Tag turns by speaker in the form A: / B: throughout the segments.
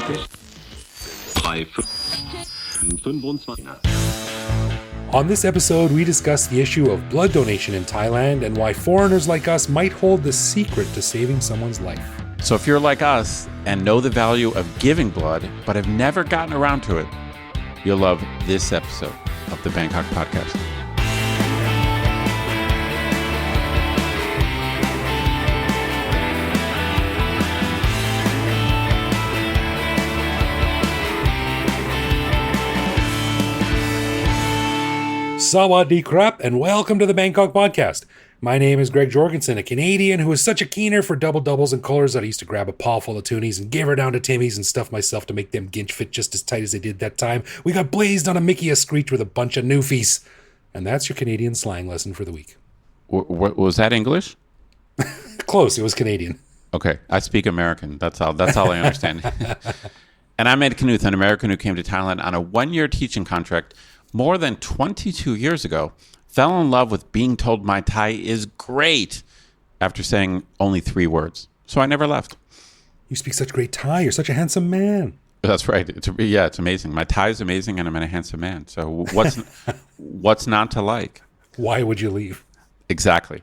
A: On this episode, we discuss the issue of blood donation in Thailand and why foreigners like us might hold the secret to saving someone's life.
B: So if you're like us and know the value of giving blood, but have never gotten around to it, you'll love this episode of the Bangkok Podcast.
A: Sawadee krap, and welcome to the Bangkok Podcast. My name is Greg Jorgensen, a Canadian who is such a keener for double-doubles and colors that I used to grab a paw full of toonies and give her down to Timmy's and stuff myself to make them ginch fit just as tight as they did that time. We got blazed on a Mickey a screech with a bunch of newfies. And that's your Canadian slang lesson for the week.
B: Was that English?
A: Close, it was Canadian.
B: Okay, I speak American. That's all I understand. And I'm Ed Knuth, an American who came to Thailand on a one-year teaching contract more than 22 years ago, fell in love with being told my Thai is great after saying only 3 words. So I never left.
A: You speak such great Thai. You're such a handsome man.
B: That's right. It's amazing. My Thai is amazing and I'm a handsome man. So what's not to like?
A: Why would you leave?
B: Exactly.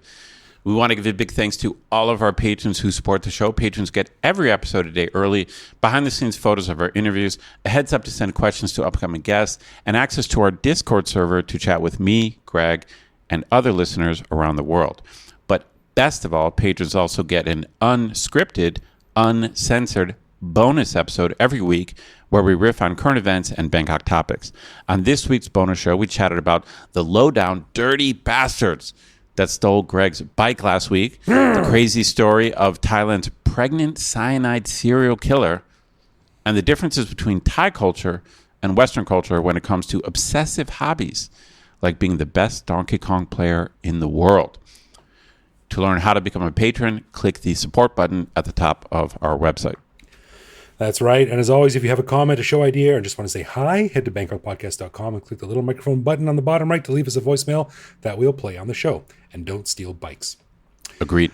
B: We want to give a big thanks to all of our patrons who support the show. Patrons get every episode a day early, behind-the-scenes photos of our interviews, a heads-up to send questions to upcoming guests, and access to our Discord server to chat with me, Greg, and other listeners around the world. But best of all, patrons also get an unscripted, uncensored bonus episode every week where we riff on current events and Bangkok topics. On this week's bonus show, we chatted about the low-down, dirty bastards that stole Greg's bike last week, the crazy story of Thailand's pregnant cyanide serial killer, and the differences between Thai culture and Western culture when it comes to obsessive hobbies, like being the best Donkey Kong player in the world. To learn how to become a patron, click the support button at the top of our website.
A: That's right. And as always, if you have a comment, a show idea, or just want to say hi, head to BangkokPodcast.com and click the little microphone button on the bottom right to leave us a voicemail that we'll play on the show. And don't steal bikes.
B: Agreed.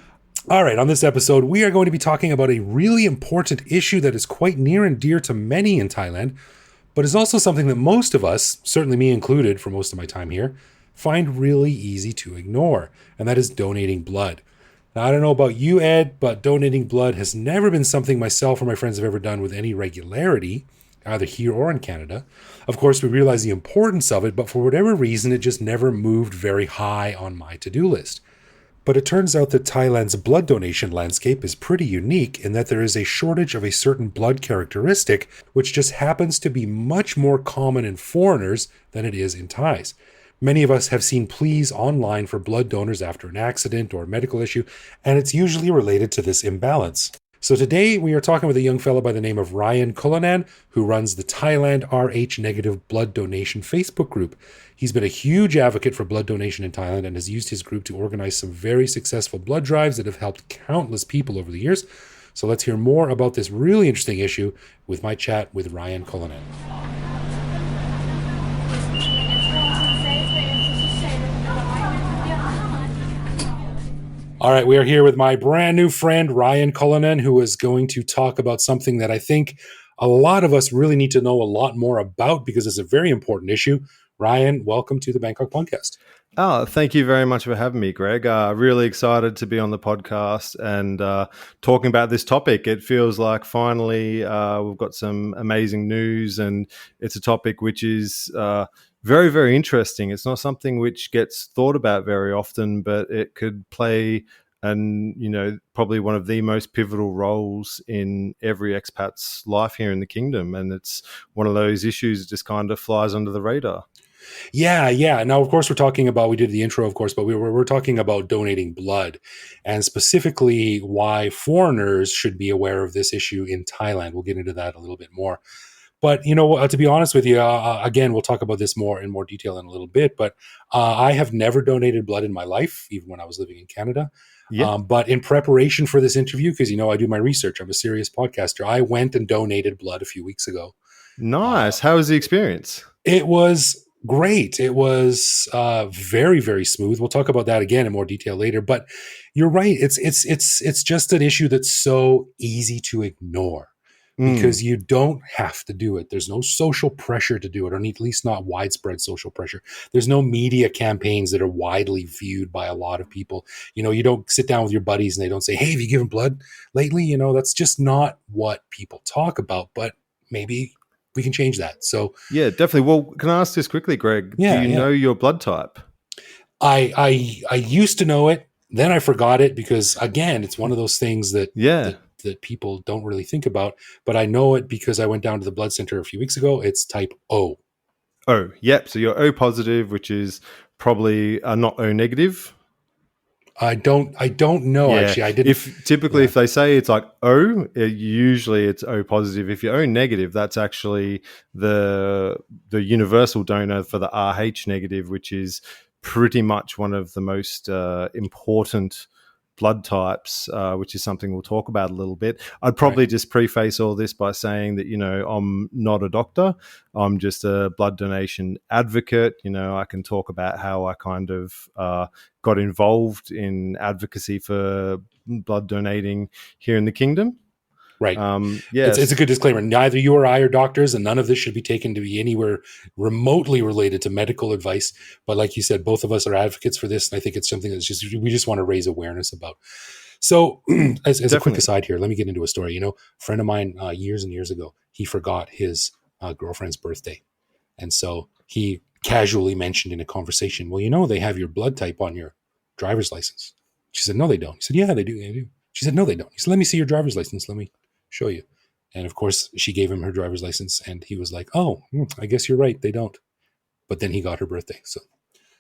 A: All right. On this episode, we are going to be talking about a really important issue that is quite near and dear to many in Thailand, but is also something that most of us, certainly me included for most of my time here, find really easy to ignore. And that is donating blood. Now, I don't know about you, Ed, but donating blood has never been something myself or my friends have ever done with any regularity, either here or in Canada. Of course, we realize the importance of it, but for whatever reason, it just never moved very high on my to-do list. But it turns out that Thailand's blood donation landscape is pretty unique in that there is a shortage of a certain blood characteristic, which just happens to be much more common in foreigners than it is in Thais. Many of us have seen pleas online for blood donors after an accident or a medical issue, and it's usually related to this imbalance. So today we are talking with a young fellow by the name of Ryan Cullinan, who runs the Thailand RH Negative Blood Donation Facebook group. He's been a huge advocate for blood donation in Thailand and has used his group to organize some very successful blood drives that have helped countless people over the years. So let's hear more about this really interesting issue with my chat with Ryan Cullinan. All right, we are here with my brand new friend, Ryan Cullinan, who is going to talk about something that I think a lot of us really need to know a lot more about because it's a very important issue. Ryan, welcome to the Bangkok Podcast.
C: Oh, thank you very much for having me, Greg. Really excited to be on the podcast and talking about this topic. It feels like finally we've got some amazing news, and it's a topic which is very, very interesting. It's not something which gets thought about very often, but it could play probably one of the most pivotal roles in every expat's life here in the kingdom. And it's one of those issues that just kind of flies under the radar.
A: Yeah. Now, of course, we did the intro, of course, but we're talking about donating blood and specifically why foreigners should be aware of this issue in Thailand. We'll get into that a little bit more. But, to be honest with you, again, we'll talk about this in more detail in a little bit, but I have never donated blood in my life, even when I was living in Canada. Yeah. But in preparation for this interview, because, I do my research, I'm a serious podcaster, I went and donated blood a few weeks ago.
C: Nice. How was the experience?
A: It was great. It was very, very smooth. We'll talk about that again in more detail later. But you're right. It's just an issue that's so easy to ignore. because you don't have to do it. There's no social pressure to do it, or at least not widespread social pressure. There's no media campaigns that are widely viewed by a lot of people. You don't sit down with your buddies and they don't say, hey, have you given blood lately? That's just not what people talk about, but maybe we can change that. So
C: yeah, definitely. Well, can I ask this quickly, Greg?
A: Yeah,
C: Do you know your blood type?
A: I used to know it, then I forgot it because, again, it's one of those things that people don't really think about. But I know it because I went down to the blood center a few weeks ago. It's type O.
C: Oh, yep. So you're O positive, which is probably not O negative.
A: I don't know.
C: Yeah.
A: Actually, I didn't.
C: If they say it's like O, usually it's O positive. If you're O negative, that's actually the universal donor for the Rh negative, which is pretty much one of the most important blood types, which is something we'll talk about a little bit. I'd probably just preface all this by saying that, I'm not a doctor. I'm just a blood donation advocate. I can talk about how I kind of got involved in advocacy for blood donating here in the kingdom.
A: Right.
C: Yes.
A: It's a good disclaimer. Neither you or I are doctors, and none of this should be taken to be anywhere remotely related to medical advice. But like you said, both of us are advocates for this, and I think it's something we just want to raise awareness about. So, as a quick aside here, let me get into a story. A friend of mine years and years ago, he forgot his girlfriend's birthday, and so he casually mentioned in a conversation, "Well, they have your blood type on your driver's license." She said, "No, they don't." He said, "Yeah, they do. They do." She said, "No, they don't." He said, "Let me see your driver's license. Let me show you." And of course, she gave him her driver's license, and he was like, "Oh, I guess you're right. They don't." But then he got her birthday. So,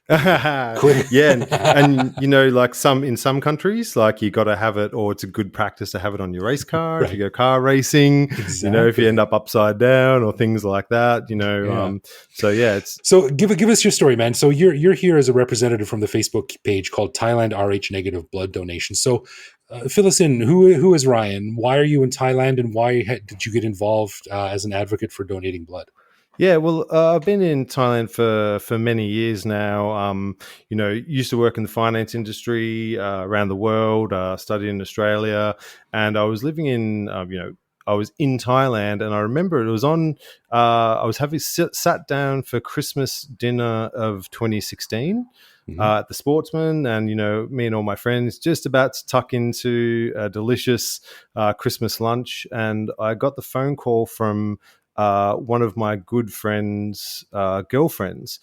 C: yeah, and like in some countries, like you got to have it, or it's a good practice to have it on your race car if you go car racing.
A: Exactly.
C: If you end up upside down or things like that. So yeah,
A: so give us your story, man. So you're here as a representative from the Facebook page called Thailand Rh negative blood donation. So fill us in. Who is Ryan? Why are you in Thailand, and why did you get involved as an advocate for donating blood?
C: Yeah, well, I've been in Thailand for many years now. Used to work in the finance industry around the world, studied in Australia, and I was living in, I was in Thailand, and I remember it was on. I was sat down for Christmas dinner of 2016 at the Sportsman, and me and all my friends just about to tuck into a delicious Christmas lunch, and I got the phone call from one of my good friends' girlfriends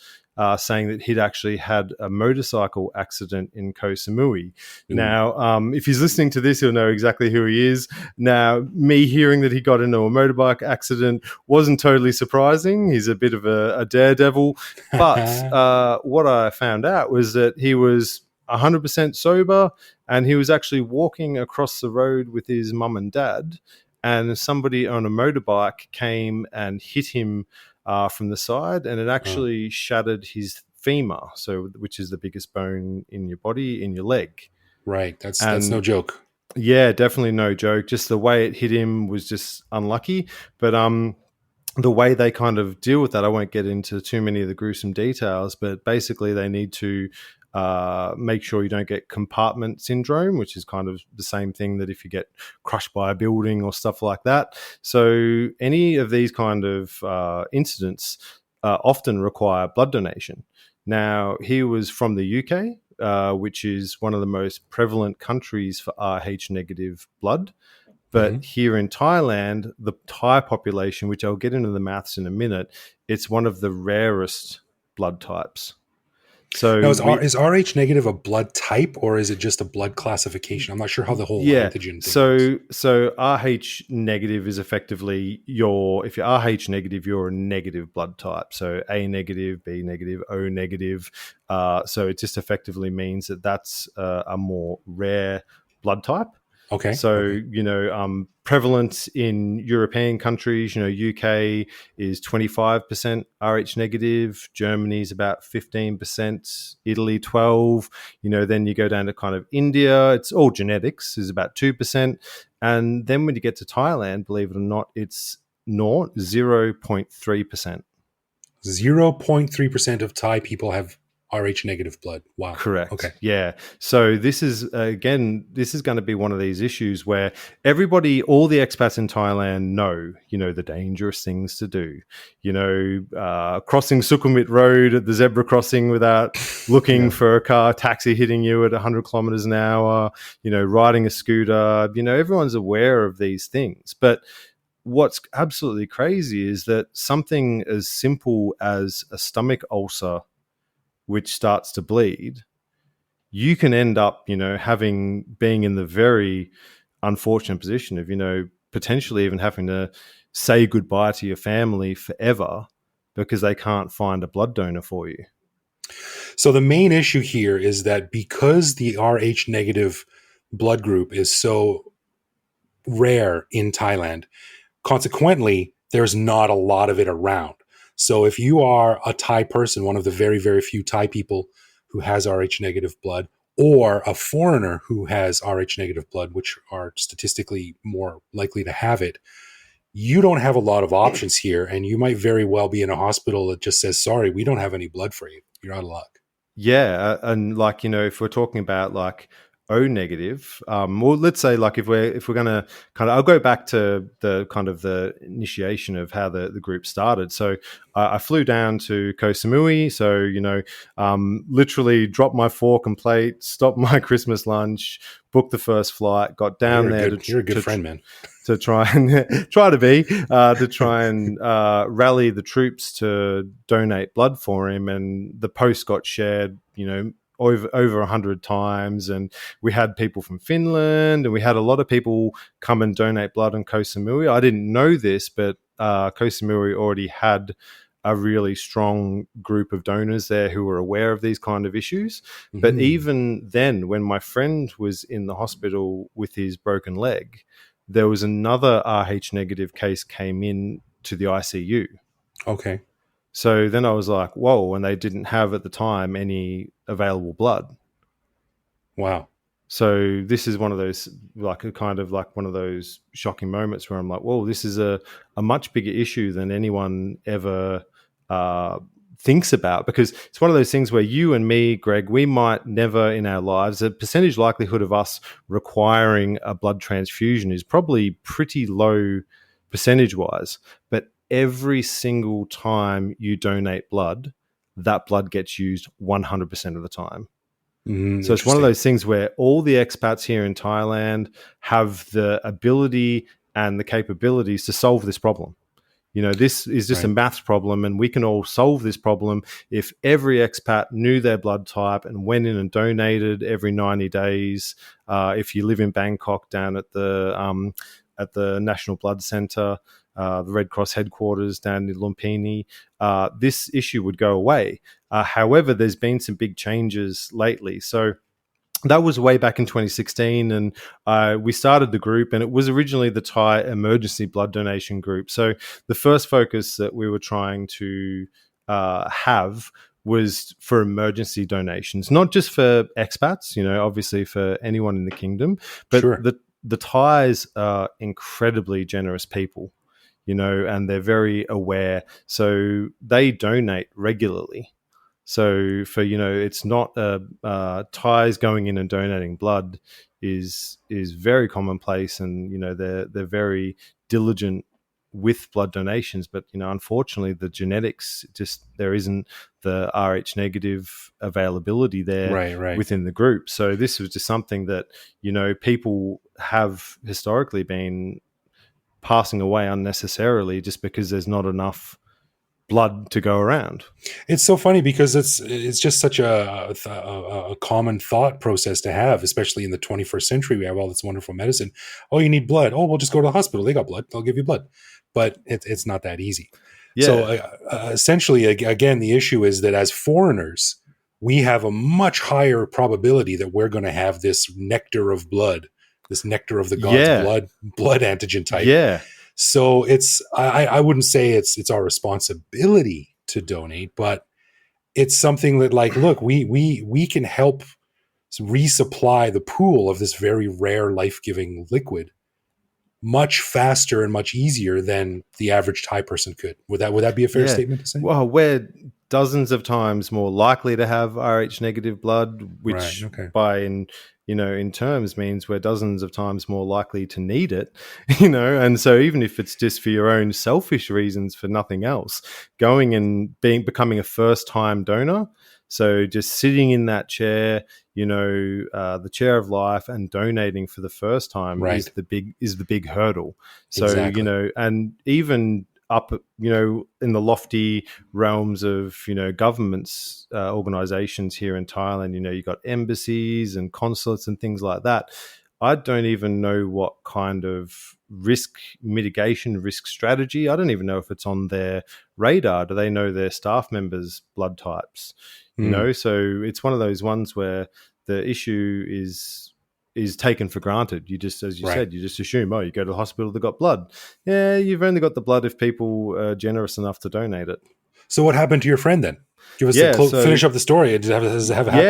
C: saying that he'd actually had a motorcycle accident in Koh Samui. Now, if he's listening to this, he'll know exactly who he is. Now, me hearing that he got into a motorbike accident wasn't totally surprising. He's a bit of a daredevil. But what I found out was that he was 100% sober, and he was actually walking across the road with his mum and dad, and somebody on a motorbike came and hit him from the side, and it actually shattered his femur, which is the biggest bone in your body, in your leg.
A: Right. That's no joke.
C: Yeah, definitely no joke. Just the way it hit him was just unlucky. But the way they kind of deal with that, I won't get into too many of the gruesome details, but basically they need to make sure you don't get compartment syndrome, which is kind of the same thing that if you get crushed by a building or stuff like that. So any of these kind of incidents often require blood donation. Now, he was from the UK, which is one of the most prevalent countries for Rh negative blood. But here in Thailand, the Thai population, which I'll get into the maths in a minute, it's one of the rarest blood types. So
A: now, is Rh negative a blood type, or is it just a blood classification? I'm not sure how the whole antigen thing works.
C: So Rh negative is effectively if you're Rh negative, you're a negative blood type. So A negative, B negative, O negative. So it just effectively means that that's a more rare blood type.
A: Okay.
C: So, prevalence in European countries, UK is 25% Rh negative, Germany is about 15%, Italy 12%, then you go down to kind of India, it's all genetics, is about 2%. And then when you get to Thailand, believe it or not, it's 0.3%.
A: 0.3% of Thai people have Rh negative blood. Wow. Okay.
C: Correct. Yeah. So this is this is going to be one of these issues where everybody, all the expats in Thailand know, the dangerous things to do. Crossing Sukhumvit Road at the zebra crossing without looking for a car, taxi hitting you at 100 kilometers an hour. Riding a scooter. Everyone's aware of these things, but what's absolutely crazy is that something as simple as a stomach ulcer which starts to bleed, you can end up, being in the very unfortunate position of, potentially even having to say goodbye to your family forever because they can't find a blood donor for you.
A: So the main issue here is that because the Rh negative blood group is so rare in Thailand, consequently, there's not a lot of it around. So if you are a Thai person, one of the very, very few Thai people who has Rh negative blood, or a foreigner who has Rh negative blood, which are statistically more likely to have it, you don't have a lot of options here. And you might very well be in a hospital that just says, sorry, we don't have any blood for you. You're out of luck.
C: Yeah. And if we're talking about O negative, well, let's say if we're going to I'll go back to the initiation of how the group started. So I flew down to Koh Samui. So, literally dropped my fork and plate, stopped my Christmas lunch, booked the first flight, got down there.
A: You're a good friend, man.
C: To try and rally the troops to donate blood for him. And the post got shared, over 100 times, and we had people from Finland, and we had a lot of people come and donate blood in Koh Samui. I didn't know this, but Koh Samui already had a really strong group of donors there who were aware of these kind of issues. Mm-hmm. But even then, when my friend was in the hospital with his broken leg, there was another Rh negative case came in to the ICU.
A: Okay.
C: So then I was like, whoa, and they didn't have at the time any available blood.
A: Wow.
C: So this is one of those, one of those shocking moments where I'm like, whoa, this is a much bigger issue than anyone ever thinks about, because it's one of those things where you and me, Greg, we might never in our lives, a percentage likelihood of us requiring a blood transfusion is probably pretty low percentage-wise, but every single time you donate blood, that blood gets used 100% of the time. So it's one of those things where all the expats here in Thailand have the ability and the capabilities to solve this problem. This is just a maths problem, and we can all solve this problem if every expat knew their blood type and went in and donated every 90 days. If you live in Bangkok, down at the National Blood Centre, the Red Cross headquarters down in Lumpini, this issue would go away. However, there's been some big changes lately. So that was way back in 2016, and we started the group, and it was originally the Thai Emergency Blood Donation Group. So the first focus that we were trying to have was for emergency donations, not just for expats, obviously for anyone in the kingdom, but sure. The Thais are incredibly generous people, and they're very aware. So they donate regularly. So for, it's not Thais going in and donating blood is very commonplace, and, they're very diligent with blood donations. But, unfortunately, the genetics, there isn't the Rh negative availability there within the group. So this was just something that, people have historically been passing away unnecessarily just because there's not enough blood to go around.
A: It's so funny because it's just such a common thought process to have, especially in the 21st century. We have all this wonderful medicine. Oh, you need blood. Oh, we'll just go to the hospital. They got blood. They'll give you blood. But it's not that easy. Yeah. So essentially, again, the issue is that as foreigners, we have a much higher probability that we're going to have this nectar of blood, this nectar of the gods' blood antigen type.
C: Yeah.
A: So I wouldn't say it's our responsibility to donate, but it's something that, look, we can help resupply the pool of this very rare life-giving liquid much faster and much easier than the average Thai person could. Would that be a fair statement to say?
C: Well, we're dozens of times more likely to have Rh negative blood,
A: Right.
C: which
A: Okay.
C: in terms means we're dozens of times more likely to need it, and so even if it's just for your own selfish reasons, for nothing else, going and becoming a first time donor, so just sitting in that chair, the chair of life, and donating for the first time
A: Right.
C: is the big hurdle. So
A: Exactly.
C: and even up in the lofty realms of governments, organizations here in Thailand, you got embassies and consulates and things like that. I don't even know what kind of risk mitigation, risk strategy. I don't even know if it's on their radar. Do they know their staff members' blood types? So it's one of those ones where the issue is taken for granted. You just, as you
A: Right.
C: said, you just assume, oh, you go to the hospital, they've got blood. Yeah, you've only got the blood if people are generous enough to donate it.
A: So what happened to your friend then? Give us finish up the story. Does it have a happy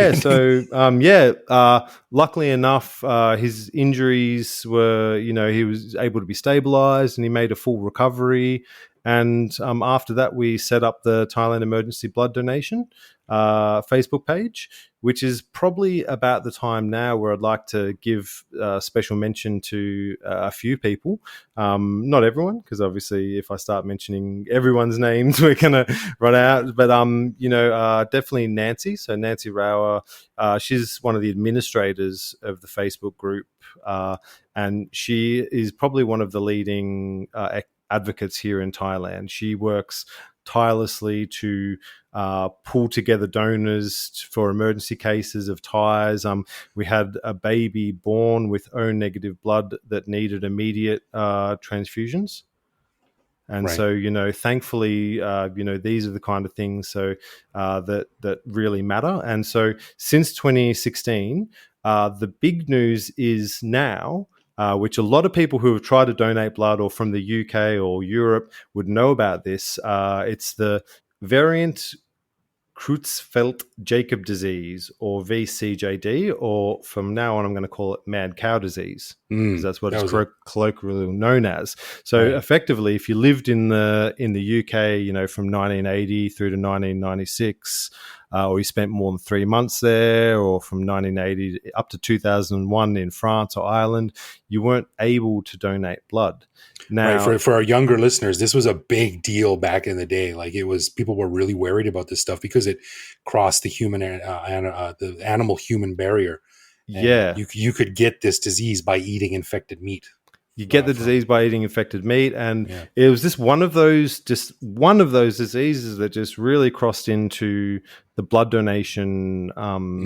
A: ending?
C: Luckily enough, his injuries were, he was able to be stabilized and he made a full recovery. And after that, we set up the Thailand Emergency Blood Donation Facebook page, which is probably about the time now where I'd like to give special mention to a few people. Not everyone, because obviously if I start mentioning everyone's names, we're going to run out. But, definitely Nancy. So Nancy Rauer, she's one of the administrators of the Facebook group. And she is probably one of the leading advocates here in Thailand. She works tirelessly to pull together donors for emergency cases of Thais. We had a baby born with O negative blood that needed immediate transfusions. And
A: Right.
C: so, thankfully, these are the kind of things that really matter. And so since 2016, the big news is now, which a lot of people who have tried to donate blood or from the UK or Europe would know about this. It's the variant Creutzfeldt-Jakob disease, or VCJD, or from now on, I'm going to call it mad cow disease, because that's what it's colloquially known as. So
A: Right.
C: effectively, if you lived in the UK, from 1980 through to 1996, or you spent more than 3 months there, or from 1980 up to 2001 in France or Ireland, you weren't able to donate blood. Now,
A: right. For our younger listeners, this was a big deal back in the day. Like people were really worried about this stuff because it crossed the the animal human barrier. And you could get this disease by eating infected meat.
C: You get the disease by eating infected meat, and it was just one of those diseases that just really crossed into the blood donation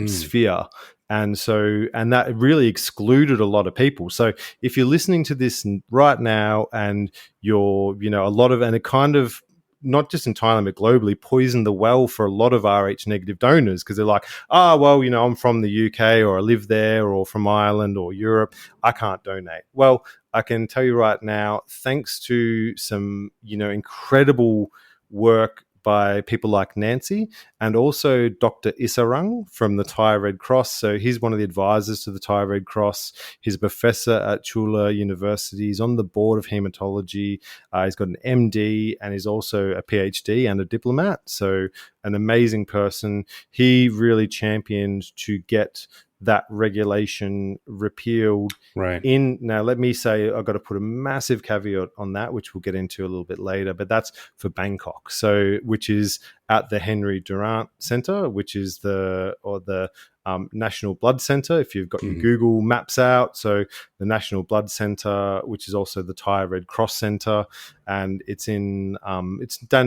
C: sphere, and that really excluded a lot of people. So if you're listening to this right now, and it kind of, not just in Thailand but globally, poisoned the well for a lot of Rh negative donors, because they're like, I'm from the UK, or I live there, or from Ireland or Europe, I can't donate. Well, I can tell you right now, thanks to some, incredible work by people like Nancy, and also Dr. Isarang from the Thai Red Cross. So he's one of the advisors to the Thai Red Cross. He's a professor at Chula University. He's on the board of hematology. He's got an MD, and he's also a PhD and a diplomat. So an amazing person. He really championed to get that regulation repealed.
A: Right.
C: Now, let me say, I've got to put a massive caveat on that, which we'll get into a little bit later, but that's for Bangkok. So, which is at the Henry Durant Center, which is the National Blood Center, if you've got your Google Maps out. So the National Blood Center, which is also the Thai Red Cross Center, and it's down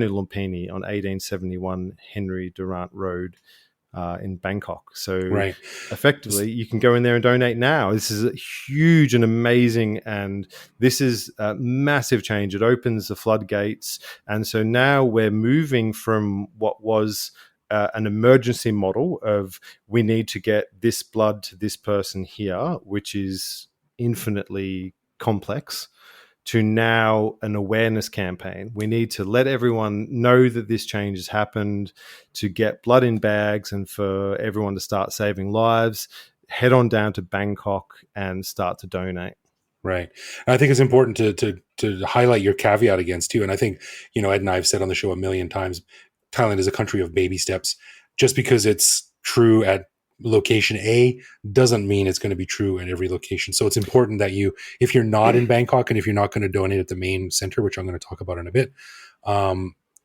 C: in Lumpini on 1871 Henry Durant Road. In Bangkok. So effectively, you can go in there and donate now. This is huge and amazing, and this is a massive change. It opens the floodgates, and so now we're moving from what was an emergency model of, we need to get this blood to this person here, which is infinitely complex, to now an awareness campaign. We need to let everyone know that this change has happened, to get blood in bags, and for everyone to start saving lives. Head on down to Bangkok and start to donate.
A: Right. And I think it's important to highlight your caveat against too. And I think, Ed and I have said on the show a million times, Thailand is a country of baby steps. Just because it's true at location A doesn't mean it's going to be true in every location. So it's important that if you're not in Bangkok and if you're not going to donate at the main center, which I'm going to talk about in a bit,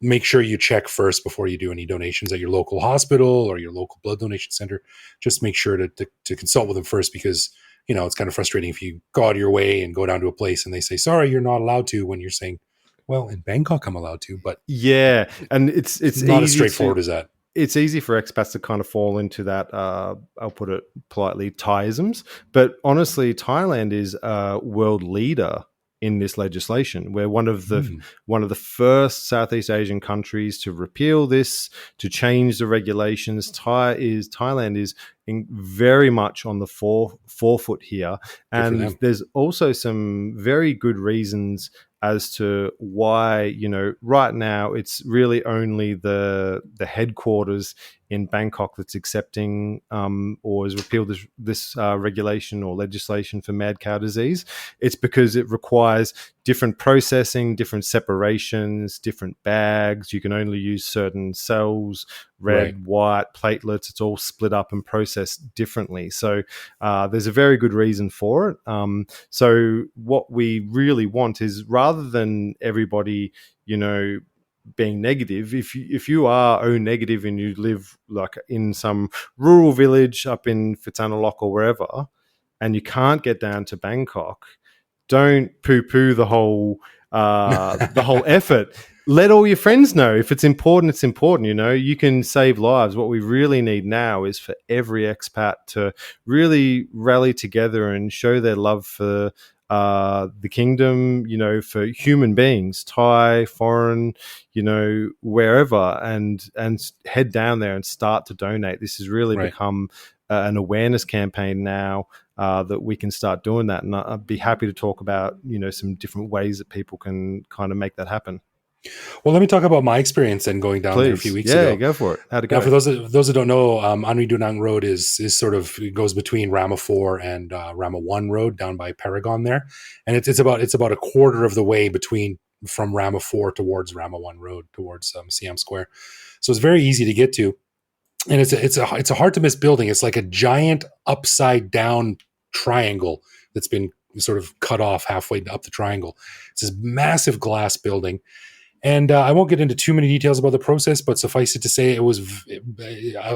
A: make sure you check first before you do any donations at your local hospital or your local blood donation center. Just make sure to consult with them first, because it's kind of frustrating if you go out of your way and go down to a place and they say, sorry, you're not allowed to, when you're saying, well, in Bangkok, I'm allowed to, but
C: yeah, and it's
A: not as
C: easy
A: straightforward as that.
C: It's easy for expats to kind of fall into that, I'll put it politely, Thaiisms. But honestly, Thailand is a world leader in this legislation. We're one of the first Southeast Asian countries to repeal this, to change the regulations. Thailand is very much on the forefoot here, and there's also some very good reasons as to why, right now it's really only the headquarters in Bangkok that's accepting or has repealed this regulation or legislation for mad cow disease. It's because it requires different processing, different separations, different bags. You can only use certain cells, red, white, platelets. It's all split up and processed differently. So there's a very good reason for it. So what we really want is, rather than everybody, being negative, if you are O negative and you live like in some rural village up in Phitsanulok or wherever, and you can't get down to Bangkok, don't poo-poo the whole effort. Let all your friends know. If it's important, it's important. You can save lives. What we really need now is for every expat to really rally together and show their love for the kingdom, for human beings, Thai, foreign, wherever, and head down there and start to donate. This has really become an awareness campaign now, that we can start doing that. And I'd be happy to talk about, some different ways that people can kind of make that happen.
A: Well, let me talk about my experience and going down there a few weeks ago.
C: Yeah, go for it. How'd it go?
A: Now, for those that don't know, Anri Dunang Road is sort of, it goes between Rama 4 and Rama 1 Road down by Paragon there, and it's about a quarter of the way from Rama 4 towards Rama 1 Road towards Siam Square. So it's very easy to get to, and it's a hard to miss building. It's like a giant upside down triangle that's been sort of cut off halfway up the triangle. It's this massive glass building. And I won't get into too many details about the process, but suffice it to say, it was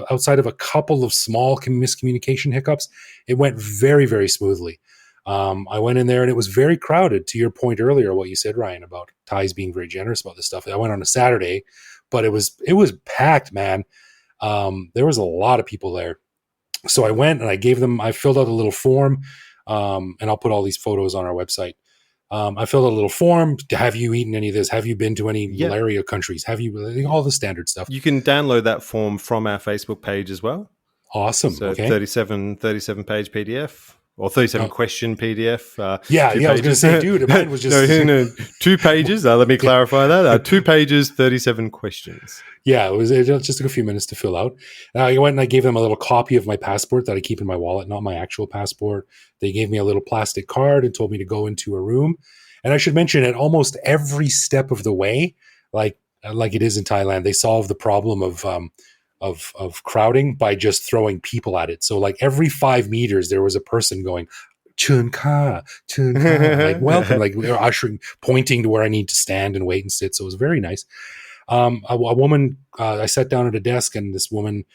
A: outside of a couple of small miscommunication hiccups, it went very, very smoothly. I went in there and it was very crowded. To your point earlier, what you said, Ryan, about Thais being very generous about this stuff. I went on a Saturday, but it was packed, man. There was a lot of people there. So I went and I filled out a little form, and I'll put all these photos on our website. I filled out a little form. Have you eaten any of this? Have you been to any malaria countries? Have you, all the standard stuff?
C: You can download that form from our Facebook page as well.
A: Awesome.
C: So
A: okay.
C: 37 page PDF or 37 question PDF.
A: I was going to say, dude, mine was just...
C: no, 2 pages. Let me clarify that. 2 pages, 37 questions.
A: Yeah, it just took a few minutes to fill out. I went and I gave them a little copy of my passport that I keep in my wallet, not my actual passport. They gave me a little plastic card and told me to go into a room. And I should mention, at almost every step of the way, like it is in Thailand, they solve the problem of crowding by just throwing people at it. So like every 5 meters, there was a person going, "Chun ka, like welcome," like we were ushering, pointing to where I need to stand and wait and sit. So it was very nice. A woman, I sat down at a desk, and this woman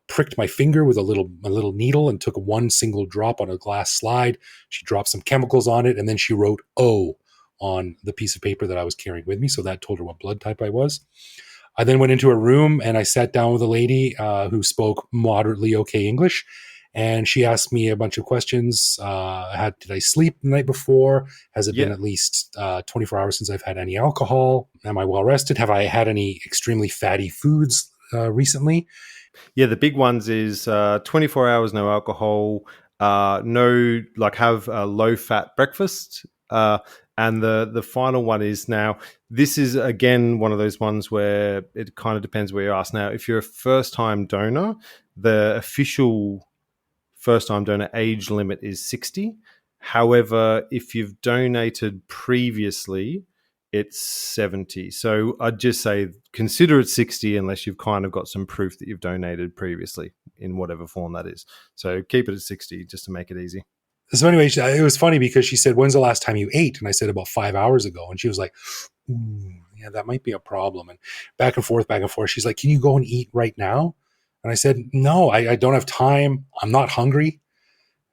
A: pricked my finger with a little needle and took one single drop on a glass slide. She dropped some chemicals on it, and then she wrote O on the piece of paper that I was carrying with me. So that told her what blood type I was. I then went into a room and I sat down with a lady who spoke moderately okay English. And she asked me a bunch of questions. Did I sleep the night before? Has it been at least 24 hours since I've had any alcohol? Am I well rested? Have I had any extremely fatty foods recently?
C: Yeah, the big ones is 24 hours, no alcohol, no, like have a low fat breakfast. And the final one is, now, this is again one of those ones where it kind of depends where you ask. Now, if you're a first time donor, the official first-time donor age limit is 60. However, if you've donated previously, it's 70. So I'd just say consider it 60 unless you've kind of got some proof that you've donated previously in whatever form that is. So keep it at 60 just to make it easy.
A: So anyway, it was funny because she said, "When's the last time you ate?" And I said, "About 5 hours ago." And she was like, "Ooh, yeah, that might be a problem." And back and forth, back and forth. She's like, "Can you go and eat right now?" And I said, "No, I don't have time. I'm not hungry."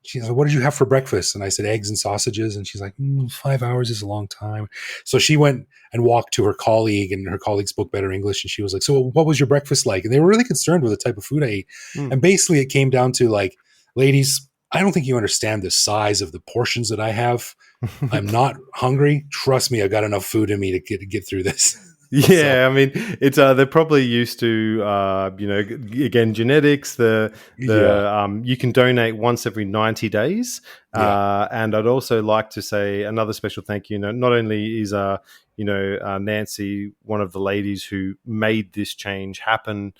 A: She's like, "What did you have for breakfast?" And I said, "Eggs and sausages." And she's like, 5 hours is a long time. So she went and walked to her colleague, and her colleague spoke better English. And she was like, "So what was your breakfast like?" And they were really concerned with the type of food I ate. And basically it came down to like, ladies, I don't think you understand the size of the portions that I have. I'm not hungry. Trust me, I've got enough food in me to get through this.
C: Yeah, I mean, it's they're probably used to again, genetics. You can donate once every 90 days, and I'd also like to say another special thank you. Not only is Nancy one of the ladies who made this change happen.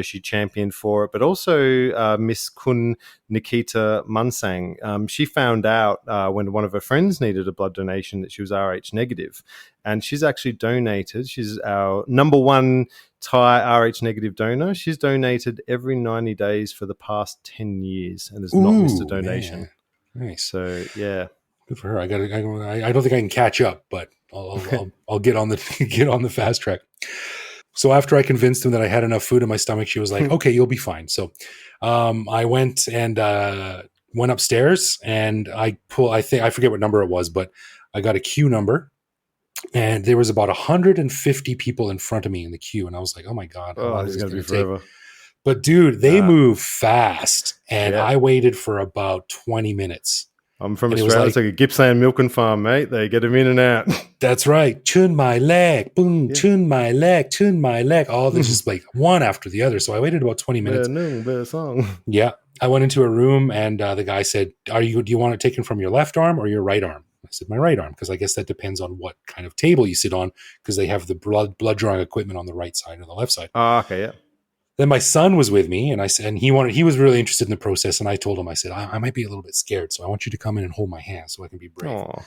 C: She championed for it, but also Miss Kun Nikita Munsang. She found out when one of her friends needed a blood donation that she was Rh negative, and she's actually donated. She's our number one Thai Rh negative donor. She's donated every 90 days for the past 10 years and has not missed a donation.
A: Man. Nice.
C: So yeah,
A: good for her. I don't think I can catch up, but I'll get on the fast track. So after I convinced him that I had enough food in my stomach, she was like, "Okay, you'll be fine." So I went upstairs, and I forget what number it was, but I got a queue number, and there was about 150 people in front of me in the queue, and I was like, "Oh my God, how long is this going to be forever?" But dude, they move fast, and I waited for about 20 minutes.
C: I'm from Australia. It's like a Gippsland milking farm, mate. They get them in and out.
A: That's right. Chun my leg, boom, chun my leg, chun my leg. All this is like one after the other. So I waited about 20 minutes.
C: Better song.
A: Yeah. I went into a room, and the guy said, do you want it taken from your left arm or your right arm? I said, my right arm, because I guess that depends on what kind of table you sit on, because they have the blood drawing equipment on the right side or the left side.
C: Oh, okay, yeah.
A: Then my son was with me, and I said, and he was really interested in the process. And I told him, I said, I might be a little bit scared, so I want you to come in and hold my hand so I can be brave. Aww.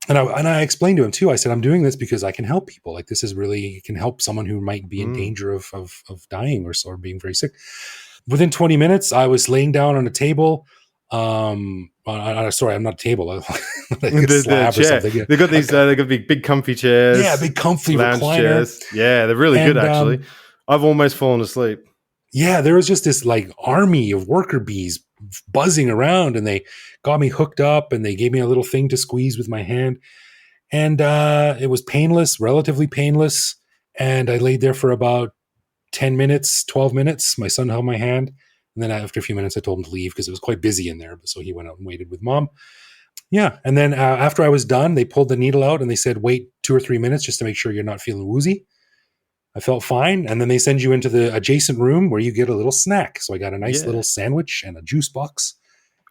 A: And I explained to him too. I said, I'm doing this because I can help people. Like, this is really, it can help someone who might be in danger of dying or being very sick. Within 20 minutes, I was laying down on a table. Sorry, I'm not a table. Like a slab or something. Yeah.
C: They've got these. They've got big comfy chairs.
A: Yeah, big comfy recliner
C: chairs. Yeah, they're really good actually. I've almost fallen asleep.
A: Yeah, there was just this like army of worker bees buzzing around, and they got me hooked up, and they gave me a little thing to squeeze with my hand. And it was painless, relatively painless. And I laid there for about 10 minutes, 12 minutes. My son held my hand. And then after a few minutes, I told him to leave because it was quite busy in there. So he went out and waited with mom. Yeah. And then after I was done, they pulled the needle out and they said, wait 2 or 3 minutes just to make sure you're not feeling woozy. I felt fine. And then they send you into the adjacent room where you get a little snack. So I got a nice little sandwich and a juice box.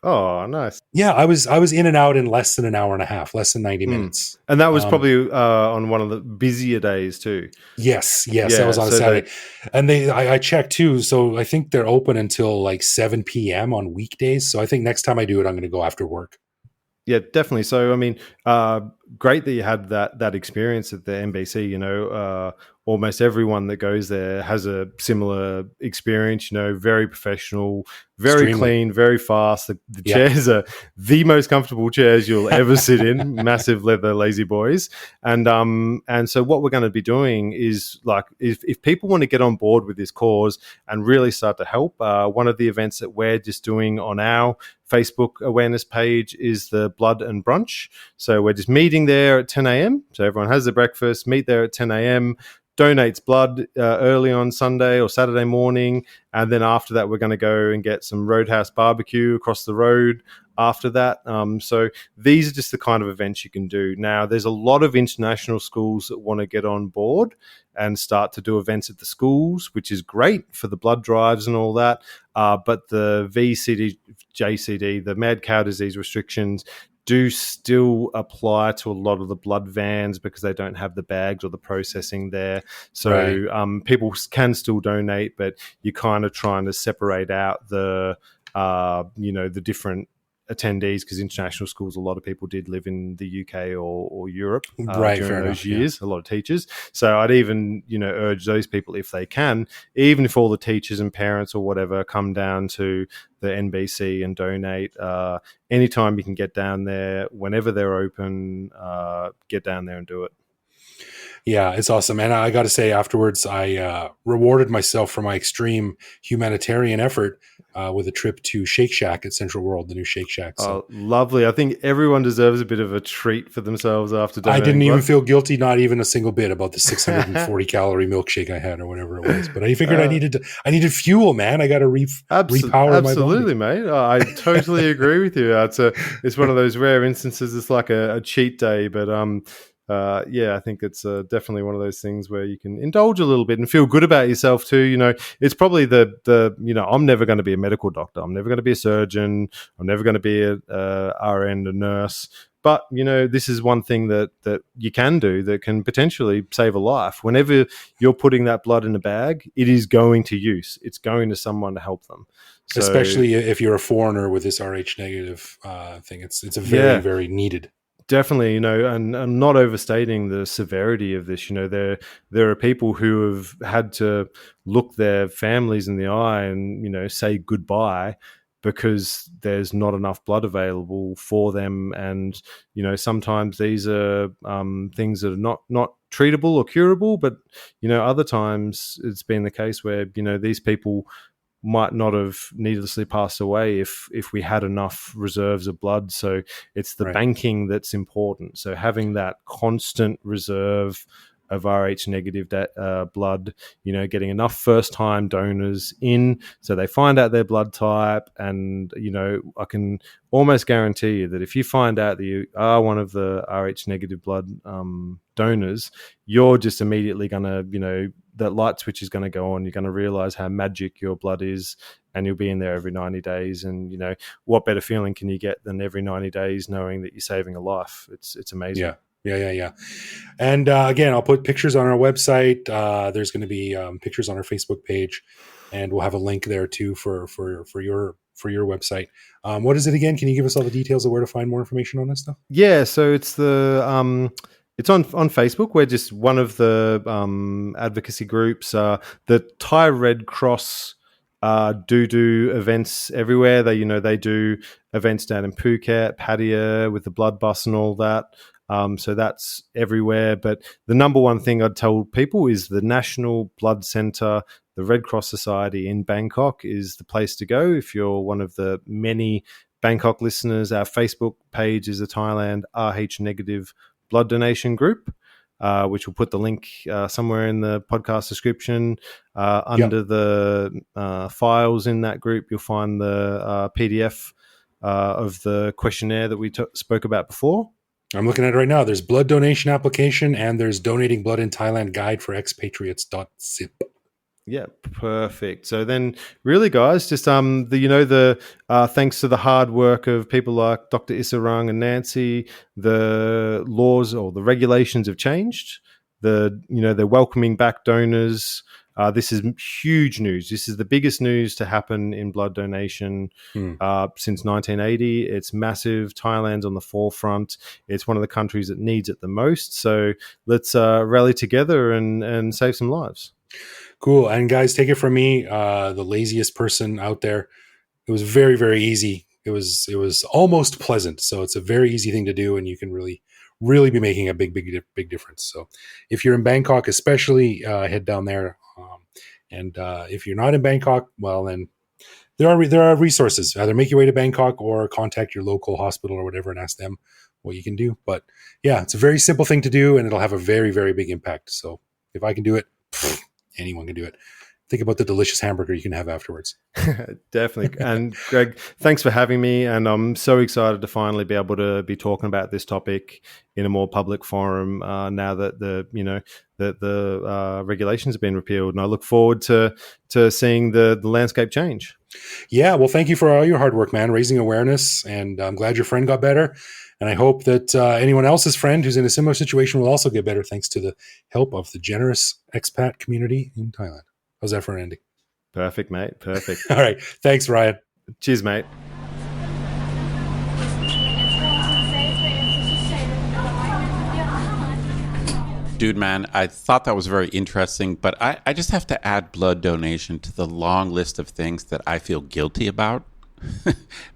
C: Oh, nice.
A: Yeah, I was in and out in less than an hour and a half, less than 90 minutes.
C: And that was probably on one of the busier days too.
A: Yes. That was on a Saturday. And I checked too. So I think they're open until like 7 p.m. on weekdays. So I think next time I do it, I'm going to go after work.
C: Yeah, definitely. So, I mean, great that you had that experience at the NBC. Almost everyone that goes there has a similar experience, very professional, very Extremely. Clean, very fast. The chairs are the most comfortable chairs you'll ever sit in, massive leather lazy boys. And so what we're going to be doing is, like, if people want to get on board with this cause and really start to help, one of the events that we're just doing on our Facebook awareness page is the Blood and Brunch. So we're just meeting there at 10 a.m. So everyone has their breakfast, meet there at 10 a.m., donates blood early on Sunday or Saturday morning. And then after that, we're going to go and get some Roadhouse barbecue across the road after that. So these are just the kind of events you can do. Now, there's a lot of international schools that want to get on board and start to do events at the schools, which is great for the blood drives and all that. But the VCD-JCD, the mad cow disease restrictions, do still apply to a lot of the blood vans because they don't have the bags or the processing there. So people can still donate, but you're kind of trying to separate out the different attendees, because international schools, a lot of people did live in the UK or Europe
A: Right,
C: during
A: fair
C: those
A: enough, yeah.
C: years. A lot of teachers. So I'd even urge those people, if they can, even if all the teachers and parents or whatever come down to the NBC and donate. Anytime you can get down there, whenever they're open, get down there and do it.
A: Yeah, it's awesome. And I got to say, afterwards, I rewarded myself for my extreme humanitarian effort with a trip to Shake Shack at Central World, the new Shake Shack. So
C: Lovely. I think everyone deserves a bit of a treat for themselves after donating
A: I didn't
C: blood.
A: even feel guilty, not even a single bit, about the 640 calorie milkshake I had or whatever it was. But I figured I needed fuel, man. I got to repower my
C: absolutely,
A: body.
C: mate. I totally agree with you. It's one of those rare instances. It's like a cheat day, but yeah, I think it's definitely one of those things where you can indulge a little bit and feel good about yourself too. It's probably the I'm never going to be a medical doctor. I'm never going to be a surgeon. I'm never going to be a RN, a nurse. But this is one thing that you can do that can potentially save a life. Whenever you're putting that blood in a bag, it is going to use. It's going to someone to help them. So,
A: especially if you're a foreigner with this Rh negative thing, it's a very very needed.
C: Definitely, and I'm not overstating the severity of this. There are people who have had to look their families in the eye and say goodbye because there's not enough blood available for them. And sometimes these are things that are not treatable or curable, but other times it's been the case where these people might not have needlessly passed away if we had enough reserves of blood. So it's the banking that's important. So having that constant reserve of Rh negative blood, getting enough first time donors in so they find out their blood type. And I can almost guarantee you that if you find out that you are one of the Rh negative blood donors, you're just immediately going to that light switch is going to go on. You're going to realize how magic your blood is, and you'll be in there every 90 days. And what better feeling can you get than every 90 days knowing that you're saving a life? It's amazing.
A: Yeah. And again, I'll put pictures on our website. There's going to be pictures on our Facebook page, and we'll have a link there too for your website. What is it again? Can you give us all the details of where to find more information on this stuff?
C: Yeah, so it's it's on Facebook. We're just one of the advocacy groups. The Thai Red Cross do events everywhere. They do events down in Phuket, Pattaya with the blood bus and all that. So that's everywhere. But the number one thing I'd tell people is the National Blood Centre, the Red Cross Society in Bangkok is the place to go. If you're one of the many Bangkok listeners, our Facebook page is the Thailand Rh negative blood donation group, which we'll put the link somewhere in the podcast description. Under the files in that group, you'll find the PDF of the questionnaire that we spoke about before.
A: I'm looking at it right now. There's blood donation application, and there's donating blood in Thailand guide for expatriates.zip.
C: Yeah, perfect. So then, really, guys, just the thanks to the hard work of people like Dr. Isarang and Nancy, the laws or the regulations have changed. They're welcoming back donors. This is huge news. This is the biggest news to happen in blood donation since 1980. It's massive. Thailand's on the forefront. It's one of the countries that needs it the most. So let's rally together and save some lives.
A: Cool. And guys, take it from me, the laziest person out there. It was very, very easy. It was almost pleasant. So it's a very easy thing to do, and you can really be making a big difference. So if you're in Bangkok, especially, head down there. And if you're not in Bangkok, well, then there are resources. Either make your way to Bangkok or contact your local hospital or whatever and ask them what you can do. But yeah, it's a very simple thing to do, and it'll have a very, very big impact. So if I can do it, anyone can do it. Think about the delicious hamburger you can have afterwards.
C: Definitely. And Greg, thanks for having me. And I'm so excited to finally be able to be talking about this topic in a more public forum now that the regulations have been repealed. And I look forward to seeing the landscape change.
A: Yeah. Well, thank you for all your hard work, man, raising awareness. And I'm glad your friend got better. And I hope that anyone else's friend who's in a similar situation will also get better thanks to the help of the generous expat community in Thailand. How's that for an ending?
C: Perfect, mate. Perfect.
A: All right. Thanks, Ryan.
C: Cheers, mate.
B: Dude, man, I thought that was very interesting, but I just have to add blood donation to the long list of things that I feel guilty about.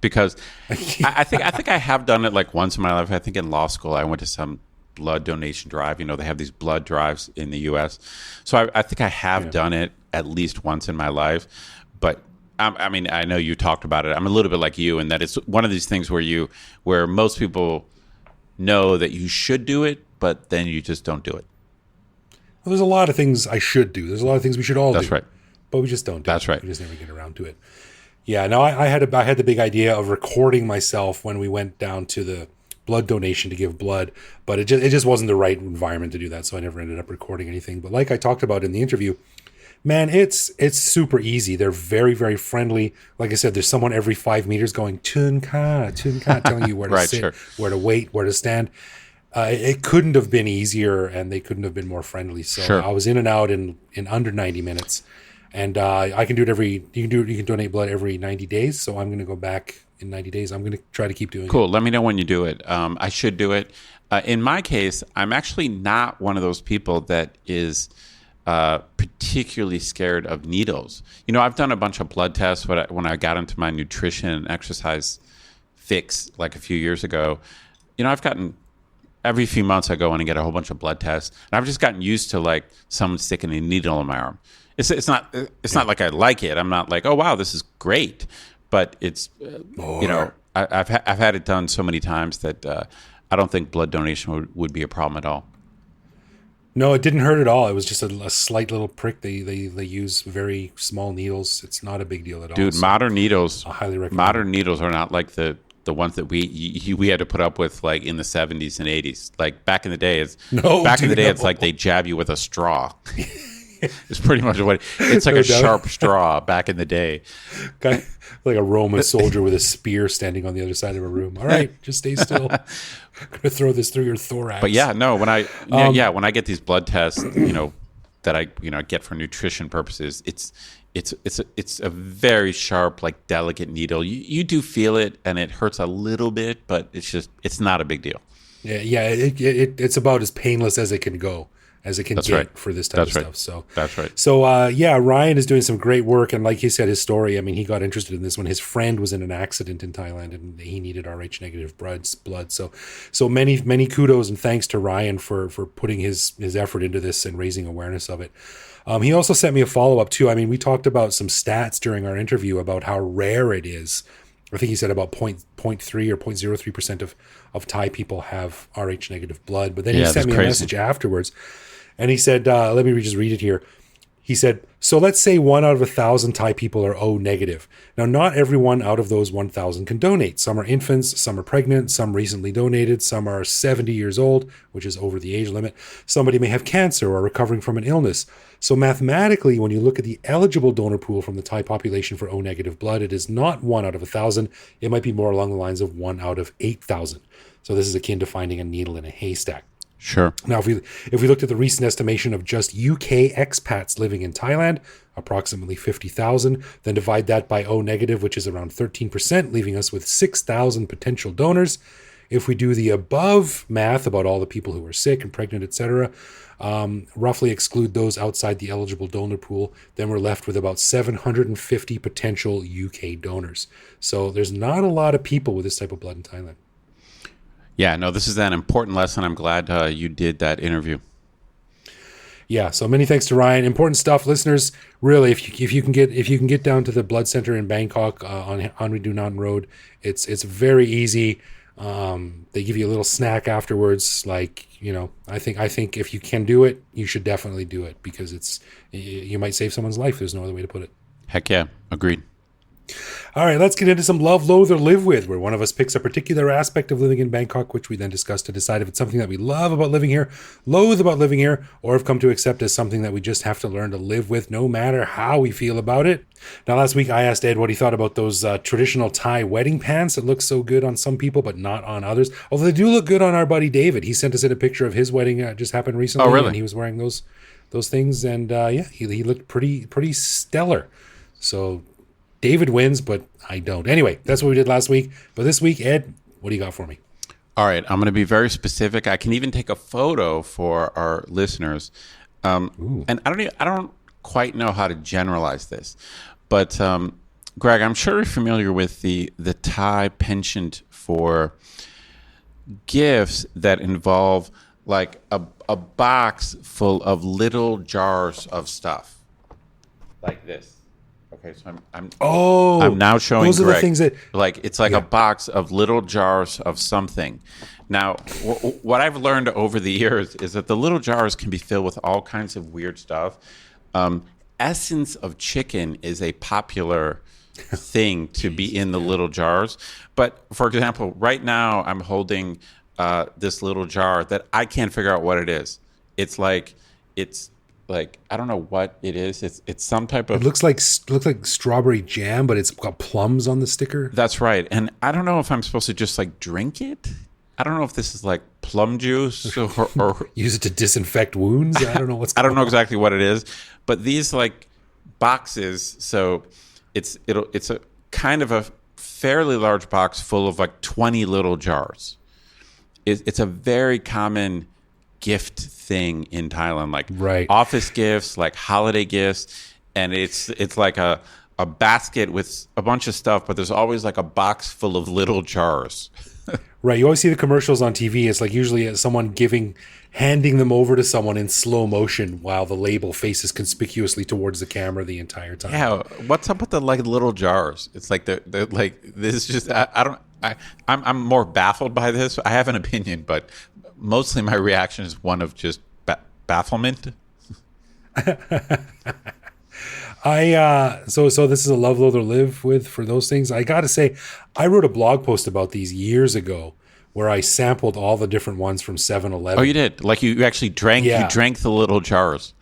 B: Because I think I have done it like once in my life. I think in law school I went to some blood donation drive. You know, they have these blood drives in the U.S. So I think I have done it at least once in my life. But I mean, I know you talked about it. I'm a little bit like you in that it's one of these things where most people know that you should do it, but then you just don't do it.
A: Well, there's a lot of things I should do. There's a lot of things we should all do.
B: That's right.
A: But we just don't do
B: That's
A: it.
B: right.
A: We just never get around to it. Yeah, no, I had the big idea of recording myself when we went down to the blood donation to give blood, but it just wasn't the right environment to do that, so I never ended up recording anything. But like I talked about in the interview, man, it's super easy. They're very, very friendly. Like I said, there's someone every 5 meters going tun ka, telling you where to
B: Right,
A: sit,
B: sure.
A: where to wait, where to stand. It couldn't have been easier, and they couldn't have been more friendly. So
B: Sure.
A: I was in and out in under 90 minutes. And I can do it you can donate blood every 90 days. So I'm going to go back in 90 days. I'm going to try to keep doing it.
B: Cool. Let me know when you do it. I should do it. In my case, I'm actually not one of those people that is particularly scared of needles. You know, I've done a bunch of blood tests when I got into my nutrition and exercise fix like a few years ago. You know, I've gotten every few months I go in and get a whole bunch of blood tests, and I've just gotten used to like someone sticking a needle in my arm. It's not like I like it. I'm not like, oh wow, this is great, but it's you know, I've had it done so many times that I don't think blood donation would be a problem at all.
A: No, it didn't hurt at all. It was just a slight little prick. They use very small needles. It's not a big deal at all.
B: Dude,
A: So
B: modern needles,
A: I highly recommend
B: modern needles are not like the ones that we had to put up with like in the 70s and 80s. Like back in the day, it's like they jab you with a straw. It's pretty much what it's like. A sharp straw back in the day.
A: Kind of like a Roman soldier with a spear standing on the other side of a room. All right, just stay still. I'm gonna throw this through your thorax.
B: But yeah, no, when I get these blood tests, you know, that I get for nutrition purposes, it's a very sharp, like delicate needle. You do feel it, and it hurts a little bit, but it's not a big deal.
A: Yeah. It's about as painless as it can go, as it can
B: That's
A: get
B: right.
A: for this type
B: That's
A: of
B: right.
A: stuff. So
B: That's right.
A: So Ryan is doing some great work, and like he said, his story. I mean, he got interested in this when his friend was in an accident in Thailand, and he needed Rh negative blood. So many kudos and thanks to Ryan for putting his effort into this and raising awareness of it. He also sent me a follow up too. I mean, we talked about some stats during our interview about how rare it is. I think he said about 0.3 or 0.03% of Thai people have Rh negative blood. But then he sent me a message afterwards. And he said, let me just read it here. He said, so let's say 1 out of 1,000 Thai people are O negative. Now, not everyone out of those 1,000 can donate. Some are infants, some are pregnant, some recently donated, some are 70 years old, which is over the age limit. Somebody may have cancer or recovering from an illness. So mathematically, when you look at the eligible donor pool from the Thai population for O negative blood, it is not 1 out of 1,000. It might be more along the lines of 1 out of 8,000. So this is akin to finding a needle in a haystack.
B: Sure.
A: Now, if we looked at the recent estimation of just UK expats living in Thailand, approximately 50,000, then divide that by O negative, which is around 13%, leaving us with 6,000 potential donors. If we do the above math about all the people who are sick and pregnant, etc., roughly exclude those outside the eligible donor pool, then we're left with about 750 potential UK donors. So there's not a lot of people with this type of blood in Thailand.
B: Yeah, no, this is an important lesson. I'm glad you did that interview.
A: Yeah, so many thanks to Ryan. Important stuff, listeners. Really, if you can get down to the blood center in Bangkok on Henry Dunant Road, it's very easy. They give you a little snack afterwards. Like, you know, I think if you can do it, you should definitely do it, because you might save someone's life. There's no other way to put it.
B: Heck yeah, agreed.
A: All right, let's get into some love, loathe, or live with, where one of us picks a particular aspect of living in Bangkok, which we then discuss to decide if it's something that we love about living here, loathe about living here, or have come to accept as something that we just have to learn to live with, no matter how we feel about it. Now, last week I asked Ed what he thought about those traditional Thai wedding pants that look so good on some people, but not on others. Although they do look good on our buddy David. He sent us in a picture of his wedding just happened recently.
B: Oh, really?
A: And he was wearing those things, and he looked pretty stellar. So David wins, but I don't. Anyway, that's what we did last week. But this week, Ed, what do you got for me?
B: All right, I'm going to be very specific. I can even take a photo for our listeners. And I don't quite know how to generalize this, but Greg, I'm sure you're familiar with the Thai penchant for gifts that involve like a box full of little jars of stuff, like this. Okay, so I'm now showing
A: those are
B: Greg,
A: the things that
B: like it's like a box of little jars of something. Now, what I've learned over the years is that the little jars can be filled with all kinds of weird stuff. Essence of chicken is a popular thing to be in the little jars. But for example, right now I'm holding this little jar that I can't figure out what it is. It's like I don't know what it is. It's some type of.
A: It looks like strawberry jam, but it's got plums on the sticker.
B: That's right, and I don't know if I'm supposed to just like drink it. I don't know if this is like plum juice or
A: use it to disinfect wounds. I don't know what's.
B: I don't know exactly what it is, but these like boxes. So it's a kind of a fairly large box full of like 20 little jars. It's a very common gift thing in Thailand, like office gifts, like holiday gifts, and it's like a basket with a bunch of stuff, but there's always like a box full of little jars.
A: Right, you always see the commercials on TV. It's like usually someone handing them over to someone in slow motion while the label faces conspicuously towards the camera the entire time.
B: Yeah, what's up with the like little jars? It's like they're like this is just I'm more baffled by this. I have an opinion, but mostly my reaction is one of just bafflement.
A: So this is a love, loathe, or live with for those things. I gotta say, I wrote a blog post about these years ago where I sampled all the different ones from 7-Eleven.
B: Oh, you did? Like you actually drank? Yeah. You drank the little jars?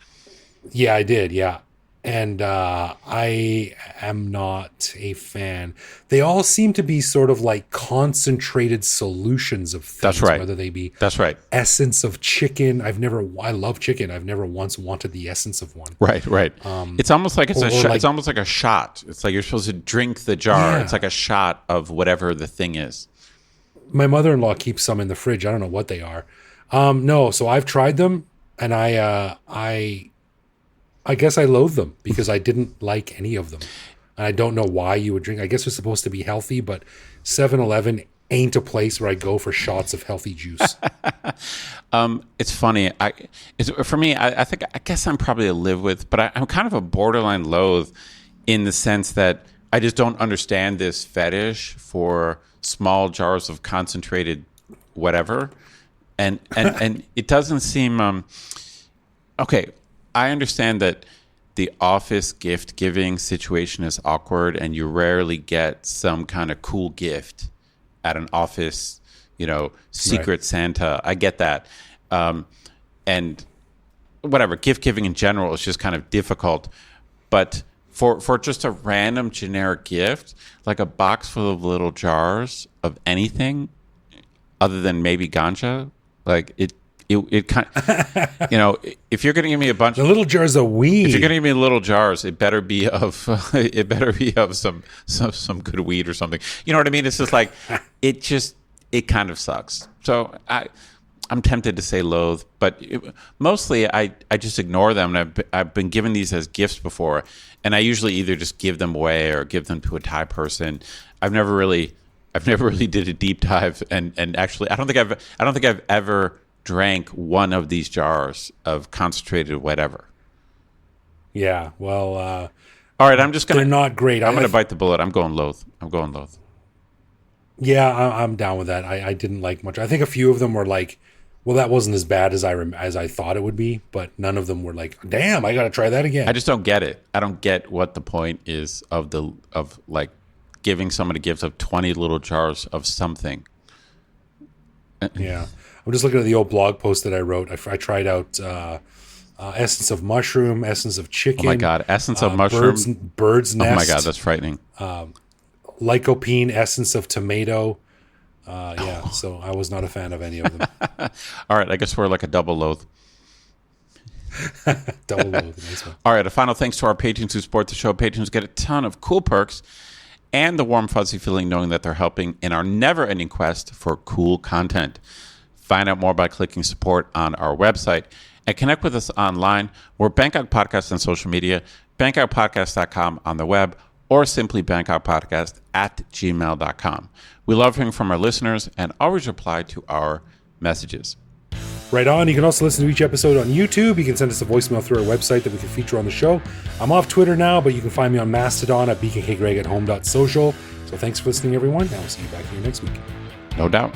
A: Yeah, I did. Yeah. And I am not a fan. They all seem to be sort of like concentrated solutions of things.
B: That's right.
A: Whether they be
B: essence
A: of chicken. I love chicken. I've never once wanted the essence of one.
B: Right. It's almost like it's almost like a shot. It's like you're supposed to drink the jar. Yeah. It's like a shot of whatever the thing is.
A: My mother-in-law keeps some in the fridge. I don't know what they are. No, so I've tried them, and I guess I loathe them because I didn't like any of them. And I don't know why you would drink. I guess it's supposed to be healthy, but 7-Eleven ain't a place where I go for shots of healthy juice.
B: It's funny. For me, I guess I'm probably a live with, but I'm kind of a borderline loathe in the sense that I just don't understand this fetish for small jars of concentrated whatever. And it doesn't seem... okay, I understand that the office gift giving situation is awkward and you rarely get some kind of cool gift at an office, secret Santa. I get that. And whatever, gift giving in general is just kind of difficult. But for just a random generic gift, like a box full of little jars of anything other than maybe ganja, like it kind of, if you're going to give me a bunch
A: the little jars of weed,
B: if you're going to give me little jars, it better be of some good weed or something. You know what I mean? It's just like it kind of sucks. So I'm tempted to say loathe, but mostly I just ignore them. And I've been given these as gifts before, and I usually either just give them away or give them to a Thai person. I've never really did a deep dive, and actually I don't think I've ever drank one of these jars of concentrated whatever.
A: Yeah, well,
B: all right. I'm just gonna.
A: They're not great.
B: I'm gonna bite the bullet. I'm going loathe.
A: Yeah, I'm down with that. I didn't like much. I think a few of them were like, well, that wasn't as bad as I thought it would be, but none of them were like, damn, I got to try that again.
B: I just don't get it. I don't get what the point is of like giving someone a gift of 20 little jars of something.
A: Yeah. I'm just looking at the old blog post that I wrote. I tried out essence of mushroom, essence of chicken.
B: Oh my God, essence of mushroom.
A: Bird's nest.
B: Oh my God, that's frightening.
A: Lycopene, essence of tomato. So I was not a fan of any of them.
B: All right, I guess we're like a double loathe.
A: Double loathe, nice one.
B: All right, a final thanks to our patrons who support the show. Patrons get a ton of cool perks. and the warm, fuzzy feeling knowing that they're helping in our never-ending quest for cool content. Find out more by clicking support on our website and connect with us online. We're Bangkok Podcast on social media, bangkokpodcast.com on the web, or simply bangkokpodcast@gmail.com. We love hearing from our listeners and always reply to our messages.
A: Right on. You can also listen to each episode on YouTube. You can send us a voicemail through our website that we can feature on the show. I'm off Twitter now, but you can find me on Mastodon at bkkgreg@home.social. So thanks for listening, everyone. And we'll see you back here next week.
B: No doubt.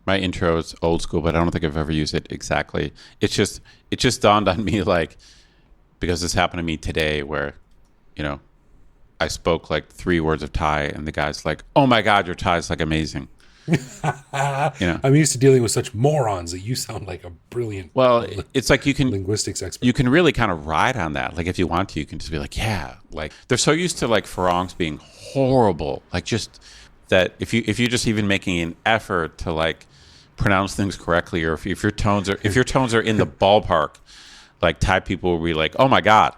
B: My intro is old school, but I don't think I've ever used it exactly. It just dawned on me, like, because this happened to me today where, I spoke like 3 words of Thai and the guy's like, "Oh my God, your Thai is like amazing."
A: I'm used to dealing with such morons that you sound like a brilliant
B: it's like you can
A: linguistics expert.
B: You can really kind of ride on that. Like if you want to, you can just be like, yeah, like they're so used to like Farongs being horrible. Like just that if you're just even making an effort to like pronounce things correctly, or if your tones are in the ballpark, like Thai people will be like, "Oh my God."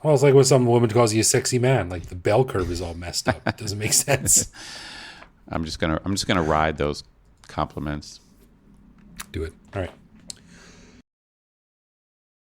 A: Well, it's like when some woman calls you a sexy man. Like the bell curve is all messed up. It doesn't make sense.
B: I'm just gonna ride those compliments.
A: Do it. All right.